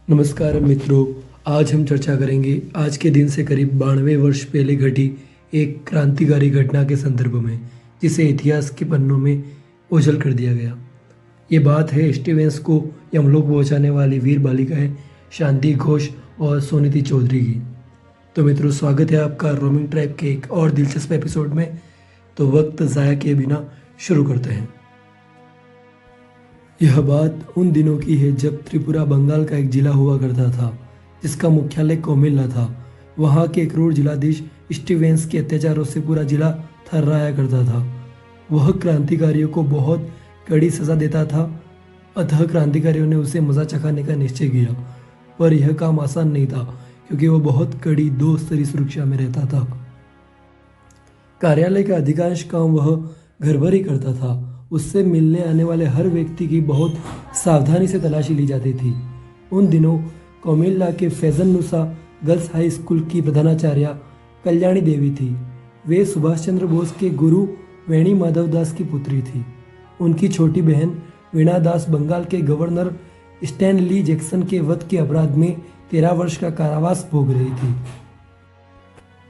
नमस्कार मित्रों, आज हम चर्चा करेंगे आज के दिन से करीब 92 वर्ष पहले घटी एक क्रांतिकारी घटना के संदर्भ में, जिसे इतिहास के पन्नों में ओझल कर दिया गया। ये बात है स्टीवेंस को यमलोक पहुंचाने वाली वीर बालिकाएं शांति घोष और सोनिति चौधरी की। तो मित्रों, स्वागत है आपका रोमिंग ट्राइब के एक और दिलचस्प एपिसोड में। तो वक्त ज़ाया किए बिना शुरू करते हैं। यह बात उन दिनों की है जब त्रिपुरा बंगाल का एक जिला हुआ करता था, जिसका मुख्यालय कोमिल्ला था। वहाँ के क्रूर जिलाधीश स्टीवेंस के अत्याचारों से पूरा जिला थर्राया करता था। वह क्रांतिकारियों को बहुत कड़ी सजा देता था, अतः क्रांतिकारियों ने उसे मजा चखाने का निश्चय किया। पर यह काम आसान नहीं था, क्योंकि वह बहुत कड़ी 2 स्तरीय सुरक्षा में रहता था। कार्यालय का अधिकांश काम वह घर भर ही करता था। उससे मिलने आने वाले हर व्यक्ति की बहुत सावधानी से तलाशी ली जाती थी। उन दिनों कोमिल्ला के फैजनुसा गर्ल्स हाई स्कूल की प्रधानाचार्या कल्याणी देवी थी। वे सुभाष चंद्र बोस के गुरु वेणी माधव दास की पुत्री थी। उनकी छोटी बहन वीणा दास बंगाल के गवर्नर स्टैनली जैक्सन के वध के अपराध में 13 वर्ष का कारावास भोग रही थी।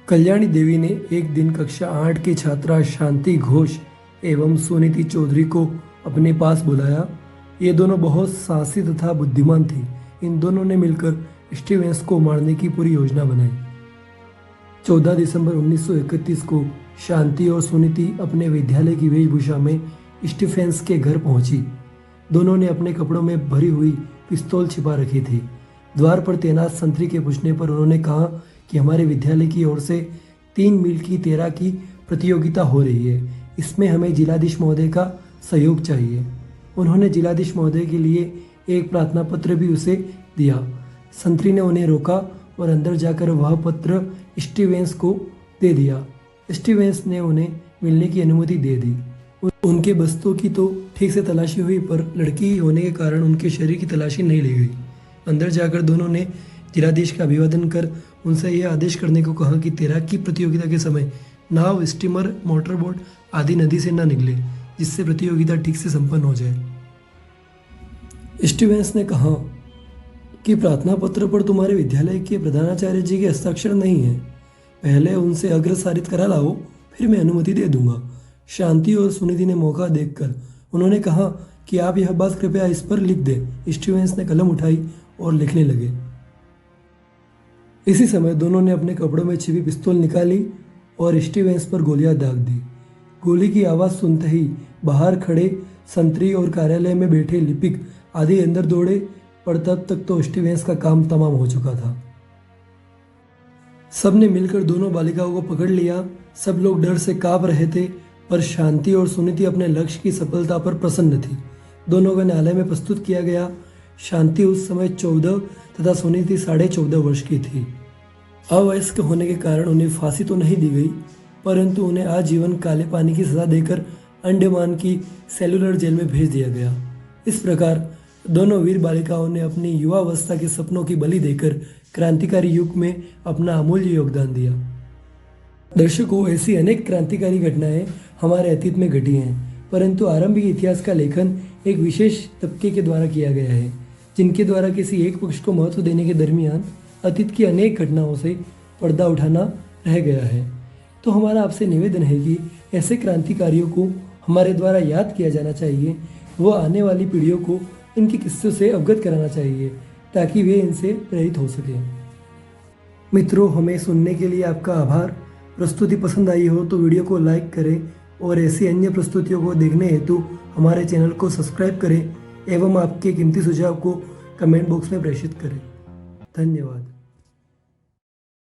कल्याणी देवी ने एक दिन कक्षा 8 की छात्रा शांति घोष एवं सोनिति चौधरी को अपने पास बुलाया। ये दोनों बहुत साहसी तथा बुद्धिमान थी। इन दोनों ने मिलकर स्टीवेंस को मारने की पूरी योजना बनाई। 14 दिसंबर 1931 को शांति और सोनिति अपने विद्यालय की वेशभूषा में स्टीवेंस के घर पहुंची। दोनों ने अपने कपड़ों में भरी हुई पिस्तौल छिपा रखी थी। द्वार पर तैनात संतरी के पूछने पर उन्होंने कहा कि हमारे विद्यालय की ओर से 3 मील की तैराकी की प्रतियोगिता हो रही है। इसमें हमें जिलाधीश महोदय का सहयोग चाहिए। उन्होंने जिलाधीश महोदय के लिए एक प्रार्थना पत्र भी उसे दिया। संतरी ने उन्हें रोका और अंदर जाकर वह पत्र स्टीवेंस को दे दिया। स्टीवेंस ने उन्हें मिलने की अनुमति दे दी। उनके बस्तों की तो ठीक से तलाशी हुई, पर लड़की होने के कारण उनके शरीर की तलाशी नहीं ली गई। अंदर जाकर दोनों ने जिलाधीश का अभिवादन कर उनसे यह आदेश करने को कहा कि तैराकी प्रतियोगिता के समय नाव, स्टीमर, मोटरबोट आदि नदी से न निकले, जिससे प्रतियोगिता ठीक से संपन्न हो जाए। स्टीवेंस ने कहा कि प्रार्थना पत्र पर तुम्हारे विद्यालय के प्रधानाचार्य जी के हस्ताक्षर नहीं है। पहले उनसे अग्रसारित करा लाओ, फिर मैं अनुमति दे दूंगा। शांति और सुनिधि ने मौका देखकर उन्होंने कहा कि आप यह बात कृपया इस पर लिख दें। स्टीवेंस ने कलम उठाई और लिखने लगे। इसी समय दोनों ने अपने कपड़ों में छिपी पिस्तौल निकाली और स्टीवेंस पर गोलियां दाग दी। गोली की आवाज़ सुनते ही बाहर खड़े संतरी और कार्यालय में बैठे लिपिक आदि अंदर दौड़े, पर तब तक तो स्टीवेंस का काम तमाम हो चुका था। सबने मिलकर दोनों बालिकाओं को पकड़ लिया। सब लोग डर से कांप रहे थे, पर शांति और सुनिधि अपने लक्ष्य की सफलता पर प्रसन्न थी। दोनों को न्यायालय में प्रस्तुत किया गया। शांति उस समय 14 तथा सुनिधि 14.5 वर्ष की थी। अवयस्क होने के कारण उन्हें फांसी तो नहीं दी गई, परंतु उन्हें आजीवन काले पानी की सजा देकर अंडमान की सेलुलर जेल में भेज दिया गया। इस प्रकार दोनों वीर बालिकाओं ने अपनी युवावस्था के सपनों की बलि देकर क्रांतिकारी युग में अपना अमूल्य योगदान दिया। दर्शकों, ऐसी अनेक क्रांतिकारी घटनाएं हमारे अतीत में घटी हैं, परंतु आरंभिक इतिहास का लेखन एक विशेष तबके के द्वारा किया गया है, जिनके द्वारा किसी एक पक्ष को महत्व देने के दरमियान अतीत की अनेक घटनाओं से पर्दा उठाना रह गया है। तो हमारा आपसे निवेदन है कि ऐसे क्रांतिकारियों को हमारे द्वारा याद किया जाना चाहिए। वो आने वाली पीढ़ियों को इनके किस्सों से अवगत कराना चाहिए, ताकि वे इनसे प्रेरित हो सकें। मित्रों, हमें सुनने के लिए आपका आभार। प्रस्तुति पसंद आई हो तो वीडियो को लाइक करें और ऐसी अन्य प्रस्तुतियों को देखने हेतु हमारे चैनल को सब्सक्राइब करें एवं आपके कीमती सुझाव को कमेंट बॉक्स में प्रेषित करें। धन्यवाद।